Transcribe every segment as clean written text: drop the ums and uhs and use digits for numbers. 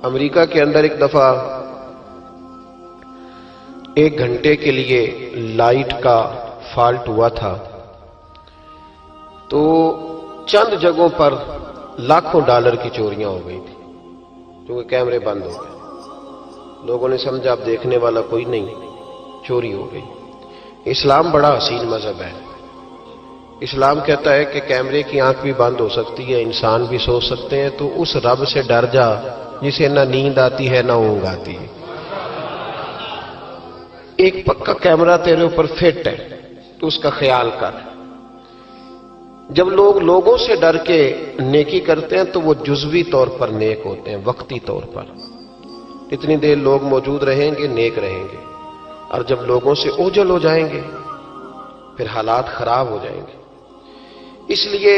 امریکہ کے اندر ایک دفعہ 1 گھنٹے کے لیے لائٹ کا فالٹ ہوا تھا، تو چند جگہوں پر لاکھوں ڈالر کی چوریاں ہو گئی تھی کیونکہ کیمرے بند ہو گئے۔ لوگوں نے سمجھا اب دیکھنے والا کوئی نہیں، چوری ہو گئی۔ اسلام بڑا حسین مذہب ہے۔ اسلام کہتا ہے کہ کیمرے کی آنکھ بھی بند ہو سکتی ہے، انسان بھی سو سکتے ہیں، تو اس رب سے ڈر جا جسے نہ نیند آتی ہے نہ اونگ آتی ہے۔ ایک پکا کیمرہ تیرے اوپر فٹ ہے تو اس کا خیال کر۔ جب لوگ لوگوں سے ڈر کے نیکی کرتے ہیں تو وہ جزوی طور پر نیک ہوتے ہیں، وقتی طور پر۔ اتنی دیر لوگ موجود رہیں گے نیک رہیں گے، اور جب لوگوں سے اوجھل ہو جائیں گے پھر حالات خراب ہو جائیں گے۔ اس لیے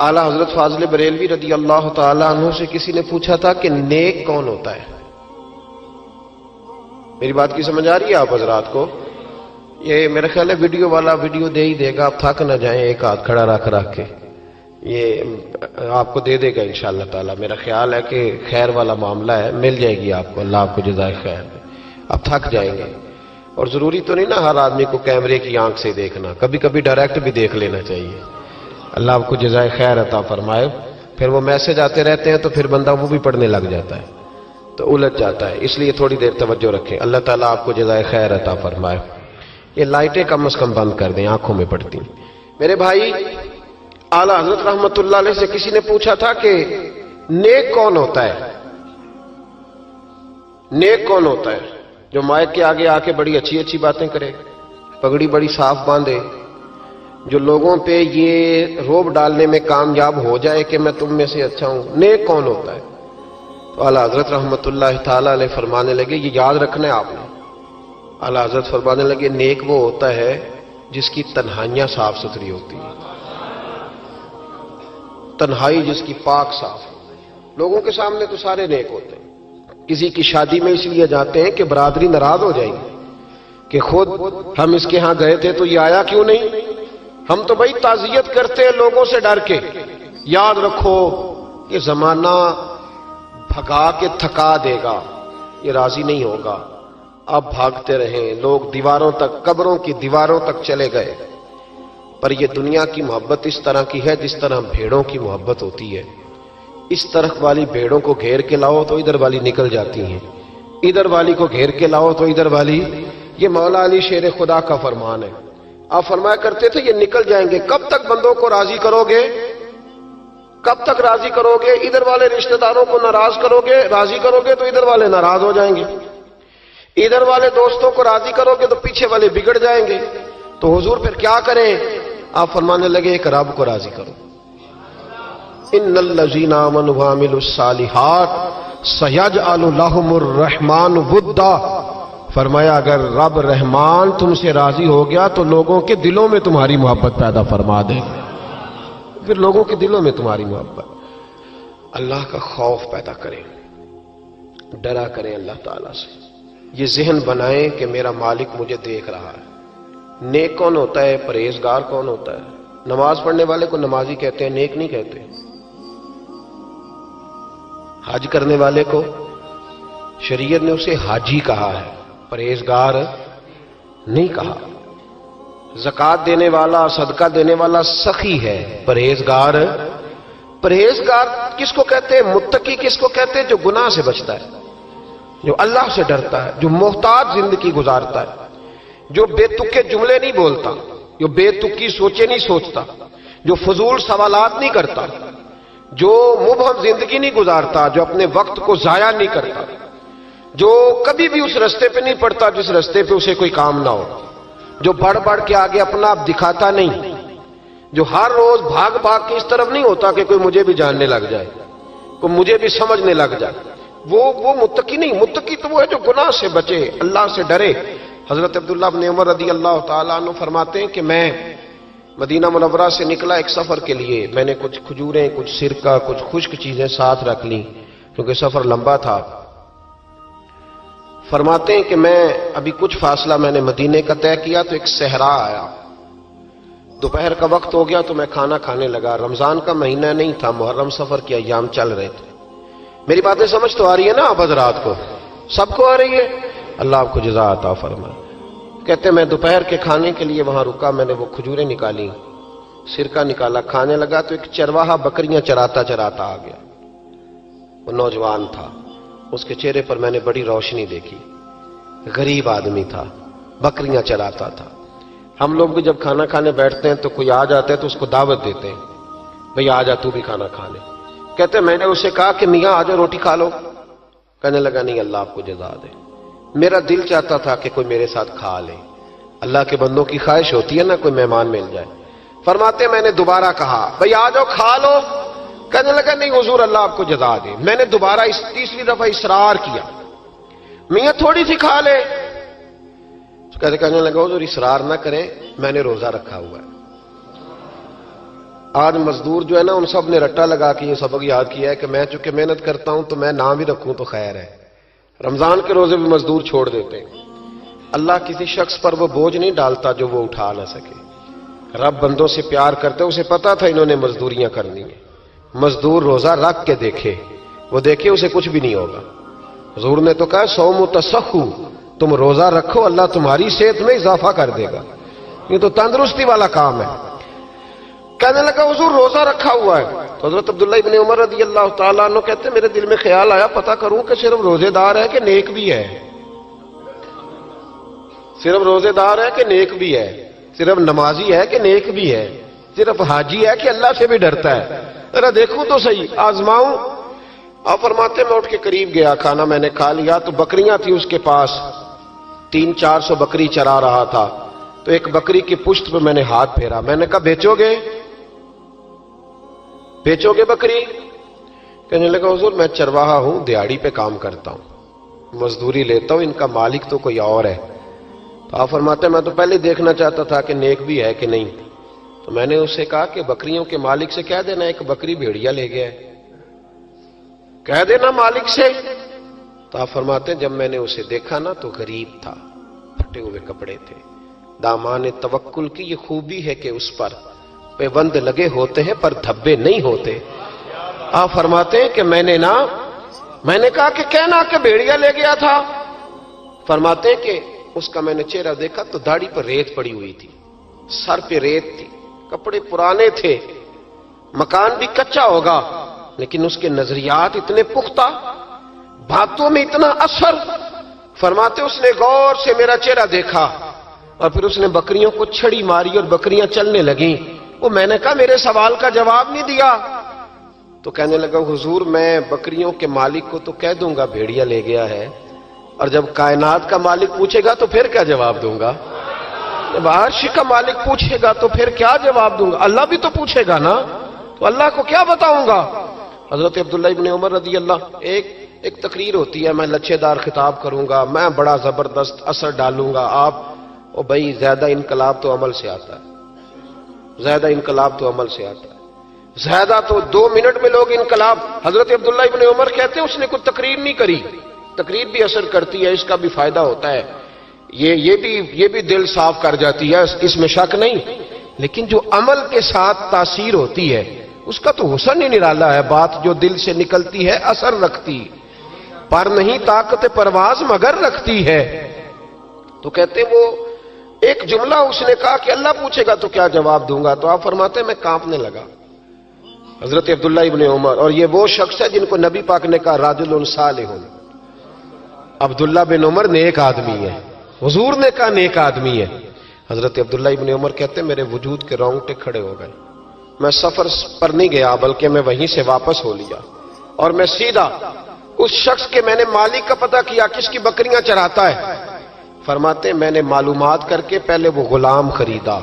اعلیٰ حضرت فاضل بریلوی رضی اللہ تعالی عنہ سے کسی نے پوچھا تھا کہ نیک کون ہوتا ہے؟ میری بات کی سمجھ آ رہی ہے آپ حضرات کو؟ یہ میرا خیال ہے ویڈیو والا ویڈیو دے ہی دے گا، آپ تھک نہ جائیں ایک ہاتھ کھڑا رکھ کے، یہ آپ کو دے دے گا انشاءاللہ تعالی۔ میرا خیال ہے کہ خیر والا معاملہ ہے، مل جائے گی آپ کو، اللہ آپ کو جزائے خیر دے۔ آپ تھک جائیں گے، اور ضروری تو نہیں نا ہر آدمی کو کیمرے کی آنکھ سے دیکھنا، کبھی کبھی ڈائریکٹ بھی دیکھ لینا چاہیے۔ اللہ آپ کو جزائے خیر عطا فرمائے۔ پھر وہ میسج آتے رہتے ہیں تو پھر بندہ وہ بھی پڑھنے لگ جاتا ہے تو الجھ جاتا ہے، اس لیے تھوڑی دیر توجہ رکھیں۔ اللہ تعالیٰ آپ کو جزائے خیر عطا فرمائے۔ یہ لائٹیں کم از کم بند کر دیں، آنکھوں میں پڑتی۔ میرے بھائی، اعلیٰ حضرت رحمت اللہ علیہ سے کسی نے پوچھا تھا کہ نیک کون ہوتا ہے؟ نیک کون ہوتا ہے؟ جو مائک کے آگے آ کے بڑی اچھی اچھی باتیں کرے، پگڑی بڑی صاف باندھے، جو لوگوں پہ یہ روب ڈالنے میں کامیاب ہو جائے کہ میں تم میں سے اچھا ہوں۔ نیک کون ہوتا ہے؟ تو اعلیٰ حضرت رحمت اللہ تعالی علیہ فرمانے لگے، یہ یاد رکھنا ہے آپ نے۔ اعلیٰ حضرت فرمانے لگے، نیک وہ ہوتا ہے جس کی تنہائیاں صاف ستھری ہوتی ہیں، تنہائی جس کی پاک صاف۔ لوگوں کے سامنے تو سارے نیک ہوتے ہیں، کسی کی شادی میں اس لیے جاتے ہیں کہ برادری ناراض ہو جائے گی کہ خود ہم اس کے ہاں گئے تھے تو یہ آیا کیوں نہیں؟ ہم تو بھائی تعزیت کرتے ہیں لوگوں سے ڈر کے۔ یاد رکھو کہ زمانہ بھگا کے تھکا دے گا، یہ راضی نہیں ہوگا۔ اب بھاگتے رہیں، لوگ دیواروں تک، قبروں کی دیواروں تک چلے گئے، پر یہ دنیا کی محبت اس طرح کی ہے جس طرح بھیڑوں کی محبت ہوتی ہے۔ اس طرف والی بھیڑوں کو گھیر کے لاؤ تو ادھر والی نکل جاتی ہیں، ادھر والی کو گھیر کے لاؤ تو ادھر والی۔ یہ مولا علی شیر خدا کا فرمان ہے۔ آپ فرمایا کرتے تھے یہ نکل جائیں گے۔ کب تک بندوں کو راضی کرو گے؟ کب تک راضی کرو گے؟ ادھر والے رشتہ داروں کو ناراض کرو گے، راضی کرو گے تو ادھر والے ناراض ہو جائیں گے، ادھر والے دوستوں کو راضی کرو گے تو پیچھے والے بگڑ جائیں گے۔ تو حضور پھر کیا کریں؟ آپ فرمانے لگے ایک رب کو راضی کرو۔ ان الذین آمنوا وعملوا الصالحات سیجعل لهم الرحمن ودا۔ فرمایا اگر رب رحمان تم سے راضی ہو گیا تو لوگوں کے دلوں میں تمہاری محبت پیدا فرما دے گا، پھر لوگوں کے دلوں میں تمہاری محبت۔ اللہ کا خوف پیدا کریں، ڈرا کریں اللہ تعالیٰ سے، یہ ذہن بنائیں کہ میرا مالک مجھے دیکھ رہا ہے۔ نیک کون ہوتا ہے؟ پرہیزگار کون ہوتا ہے؟ نماز پڑھنے والے کو نمازی کہتے ہیں، نیک نہیں کہتے۔ حج کرنے والے کو شریعت نے اسے حاجی کہا ہے، پرہیزگار نہیں کہا۔ زکوٰۃ دینے والا، صدقہ دینے والا سخی ہے، پرہیزگار۔ پرہیزگار کس کو کہتے ہیں؟ متقی کس کو کہتے ہیں؟ جو گناہ سے بچتا ہے، جو اللہ سے ڈرتا ہے، جو محتاط زندگی گزارتا ہے، جو بے تکے جملے نہیں بولتا، جو بے تکی سوچے نہیں سوچتا، جو فضول سوالات نہیں کرتا، جو مبہم زندگی نہیں گزارتا، جو اپنے وقت کو ضائع نہیں کرتا، جو کبھی بھی اس رستے پہ نہیں پڑتا جس رستے پہ اسے کوئی کام نہ ہو، جو بڑھ بڑھ کے آگے اپنا آپ دکھاتا نہیں، جو ہر روز بھاگ بھاگ کے اس طرف نہیں ہوتا کہ کوئی مجھے بھی جاننے لگ جائے، کوئی مجھے بھی سمجھنے لگ جائے، وہ متقی نہیں۔ متقی تو وہ ہے جو گناہ سے بچے، اللہ سے ڈرے۔ حضرت عبداللہ بن عمر رضی اللہ تعالیٰ عنہ فرماتے ہیں کہ میں مدینہ منورہ سے نکلا ایک سفر کے لیے، میں نے کچھ کھجوریں، کچھ سرکہ، کچھ خشک چیزیں ساتھ رکھ لیں کیونکہ سفر لمبا تھا۔ فرماتے ہیں کہ میں ابھی کچھ فاصلہ میں نے مدینے کا طے کیا تو ایک صحرا آیا، دوپہر کا وقت ہو گیا تو میں کھانا کھانے لگا۔ رمضان کا مہینہ نہیں تھا، محرم سفر کے ایام چل رہے تھے، میری باتیں سمجھ تو آ رہی ہے نا آپ حضرات کو؟ سب کو آ رہی ہے؟ اللہ آپ کو جزا عطا فرمائے۔ کہتے میں دوپہر کے کھانے کے لیے وہاں رکا، میں نے وہ کھجوریں نکالی، سرکہ نکالا، کھانے لگا تو ایک چرواہا بکریاں چراتا چراتا آ گیا۔ وہ نوجوان تھا، اس کے چہرے پر میں نے بڑی روشنی دیکھی، غریب آدمی تھا، بکریاں چراتا تھا۔ ہم لوگ بھی جب کھانا کھانے بیٹھتے ہیں تو کوئی آ جاتا ہے تو اس کو دعوت دیتے ہیں، بھئی آ جا تو بھی کھانا کھا لے۔ کہتے میں نے اسے کہا کہ میاں آ جا روٹی کھا لو۔ کہنے لگا نہیں، اللہ آپ کو جزا دے، میرا دل چاہتا تھا کہ کوئی میرے ساتھ کھا لے۔ اللہ کے بندوں کی خواہش ہوتی ہے نا کوئی مہمان مل جائے۔ فرماتے میں نے دوبارہ کہا بھئی آ جاؤ کھا لو۔ کہنے لگا نہیں حضور اللہ آپ کو جزا دے۔ میں نے دوبارہ تیسری دفعہ اصرار کیا، میاں تھوڑی سی کھا لے۔ کہنے لگا حضور اصرار نہ کریں، میں نے روزہ رکھا ہوا ہے۔ آج مزدور جو ہے نا ان سب نے رٹا لگا کے یہ سبق یاد کیا ہے کہ میں چونکہ محنت کرتا ہوں تو میں نہ بھی رکھوں تو خیر ہے۔ رمضان کے روزے بھی مزدور چھوڑ دیتے ہیں۔ اللہ کسی شخص پر وہ بوجھ نہیں ڈالتا جو وہ اٹھا نہ سکے۔ رب بندوں سے پیار کرتے، اسے پتا تھا انہوں نے مزدوریاں کرنی ہیں۔ مزدور روزہ رکھ کے دیکھے، وہ دیکھے اسے کچھ بھی نہیں ہوگا۔ حضور نے تو کہا صوم تصحو، تم روزہ رکھو اللہ تمہاری صحت میں اضافہ کر دے گا، یہ تو تندرستی والا کام ہے۔ کہنے لگا حضور روزہ رکھا ہوا ہے۔ تو حضرت عبداللہ ابن عمر رضی اللہ تعالیٰ عنہ کہتے میرے دل میں خیال آیا پتہ کروں کہ صرف روزے دار ہے کہ نیک بھی ہے، صرف روزے دار ہے کہ نیک بھی ہے، صرف نمازی ہے کہ نیک بھی ہے، صرف حاجی ہے کہ اللہ سے بھی ڈرتا ہے، ذرا دیکھوں تو صحیح، آزماؤں۔ آپ فرماتے میں اٹھ کے قریب گیا، کھانا میں نے کھا لیا تو بکریاں تھیں اس کے پاس، 300-400 بکری چرا رہا تھا۔ تو ایک بکری کی پشت پہ میں نے ہاتھ پھیرا، میں نے کہا بیچو گے بکری؟ کہنے لگا حضور میں چرواہا ہوں، دیہڑی پہ کام کرتا ہوں، مزدوری لیتا ہوں، ان کا مالک تو کوئی اور ہے۔ تو آپ فرماتے میں تو پہلے دیکھنا چاہتا تھا کہ نیک بھی ہے کہ نہیں۔ تو میں نے اس سے کہا کہ بکریوں کے مالک سے کہہ دینا ایک بکری بھیڑیا لے گیا ہے، کہہ دینا مالک سے۔ تو آپ فرماتے جب میں نے اسے دیکھا نا تو غریب تھا، پھٹے ہوئے کپڑے تھے۔ دامان توکل کی یہ خوبی ہے کہ اس پر پیوند لگے ہوتے ہیں پر دھبے نہیں ہوتے۔ آپ فرماتے ہیں کہ میں نے کہا کہ کہنا کہ بھیڑیا لے گیا تھا۔ فرماتے ہیں کہ اس کا میں نے چہرہ دیکھا تو داڑھی پر ریت پڑی ہوئی تھی، سر پہ ریت تھی، کپڑے پرانے تھے، مکان بھی کچا ہوگا لیکن اس کے نظریات اتنے پختہ، باتوں میں اتنا اثر۔ فرماتے اس نے غور سے میرا چہرہ دیکھا اور پھر اس نے بکریوں کو چھڑی ماری اور بکریاں چلنے لگیں۔ وہ میں نے کہا میرے سوال کا جواب نہیں دیا۔ تو کہنے لگا حضور میں بکریوں کے مالک کو تو کہہ دوں گا بھیڑیا لے گیا ہے، اور جب کائنات کا مالک پوچھے گا تو پھر کیا جواب دوں گا؟ جب عرش کا مالک پوچھے گا تو پھر کیا جواب دوں گا؟ اللہ بھی تو پوچھے گا نا، تو اللہ کو کیا بتاؤں گا؟ حضرت عبداللہ ابن عمر رضی اللہ، ایک تقریر ہوتی ہے، میں لچھے دار خطاب کروں گا، میں بڑا زبردست اثر ڈالوں گا، آپ او بھائی زیادہ انقلاب تو عمل سے آتا ہے، زیادہ انقلاب تو عمل سے آتا ہے، زیادہ تو 2 منٹ میں لوگ انقلاب۔ حضرت عبداللہ ابن عمر کہتے ہیں اس نے کوئی تقریر نہیں کری، تقریر بھی اثر کرتی ہے، اس کا بھی فائدہ ہوتا ہے، یہ بھی دل صاف کر جاتی ہے، اس میں شک نہیں، لیکن جو عمل کے ساتھ تاثیر ہوتی ہے اس کا تو حسن ہی نرالا ہے۔ بات جو دل سے نکلتی ہے اثر رکھتی، پر نہیں طاقت پرواز مگر رکھتی ہے۔ تو کہتے وہ ایک جملہ اس نے کہا کہ اللہ پوچھے گا تو کیا جواب دوں گا؟ تو آپ فرماتے میں کانپنے لگا، حضرت عبداللہ ابن عمر، اور یہ وہ شخص ہے جن کو نبی پاک نے کہا راجل صالح، عبداللہ بن عمر نیک آدمی ہے، حضور نے کہا نیک آدمی ہے۔ حضرت عبداللہ ابن عمر کہتے میرے وجود کے رونگٹے کھڑے ہو گئے، میں سفر پر نہیں گیا بلکہ میں وہیں سے واپس ہو لیا اور میں سیدھا اس شخص کے میں نے مالک کا پتہ کیا کس کی بکریاں چراتا ہے۔ فرماتے میں نے معلومات کر کے پہلے وہ غلام خریدا،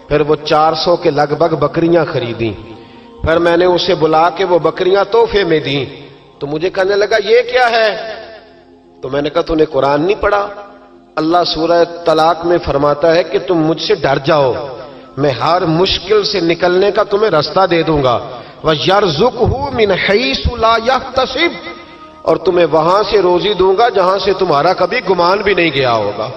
پھر وہ 400 کے لگ بھگ بکریاں خریدیں، پھر میں نے اسے بلا کے وہ بکریاں تحفے میں دیں۔ تو مجھے کہنے لگا یہ کیا ہے؟ تو میں نے کہا تو نے قرآن نہیں پڑھا؟ اللہ سورہ طلاق میں فرماتا ہے کہ تم مجھ سے ڈر جاؤ، میں ہر مشکل سے نکلنے کا تمہیں راستہ دے دوں گا، وَيَرْزُقْهُ مِنْ حَيْثُ لَا يَحْتَسِبُ، اور تمہیں وہاں سے روزی دوں گا جہاں سے تمہارا کبھی گمان بھی نہیں گیا ہوگا۔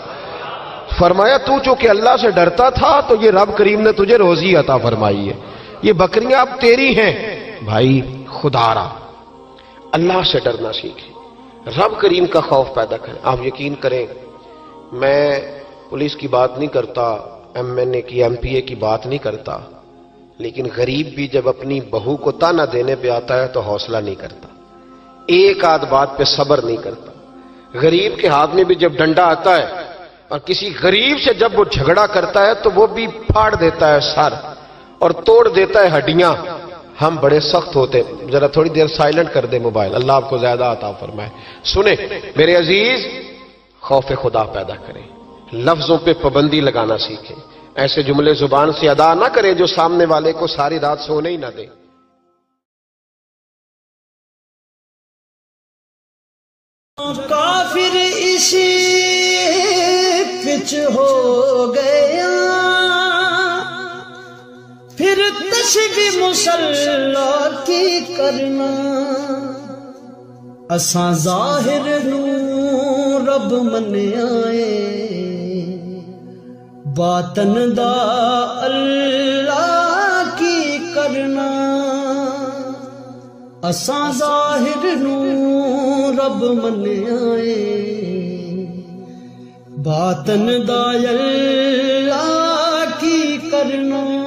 فرمایا تو چونکہ اللہ سے ڈرتا تھا تو یہ رب کریم نے تجھے روزی عطا فرمائی ہے، یہ بکریاں اب تیری ہیں۔ بھائی خدا را اللہ سے ڈرنا سیکھیں، رب کریم کا خوف پیدا کریں۔ آپ یقین کریں، میں پولیس کی بات نہیں کرتا، MNA کی MPA کی بات نہیں کرتا، لیکن غریب بھی جب اپنی بہو کو تانا دینے پہ آتا ہے تو حوصلہ نہیں کرتا، ایک آدھ بات پہ صبر نہیں کرتا۔ غریب کے ہاتھ میں بھی جب ڈنڈا آتا ہے اور کسی غریب سے جب وہ جھگڑا کرتا ہے تو وہ بھی پھاڑ دیتا ہے سر اور توڑ دیتا ہے ہڈیاں۔ ہم بڑے سخت ہوتے ہیں۔ ذرا تھوڑی دیر سائلنٹ کر دے موبائل، اللہ آپ کو زیادہ عطا فرمائے۔ سنیں میرے عزیز، خوف خدا پیدا کریں، لفظوں پہ پابندی لگانا سیکھیں، ایسے جملے زبان سے ادا نہ کریں جو سامنے والے کو ساری رات سونے ہی نہ دیں۔ کافر اسی پچ ہو گیا، پھر تشبیہ مسلح کی کرنا، اساں ظاہر نوں رب من آئے، باطن دا اللہ کی کرنا، اساں ظاہر نوں رب من آئے، باطن دا اللہ کی کرنا۔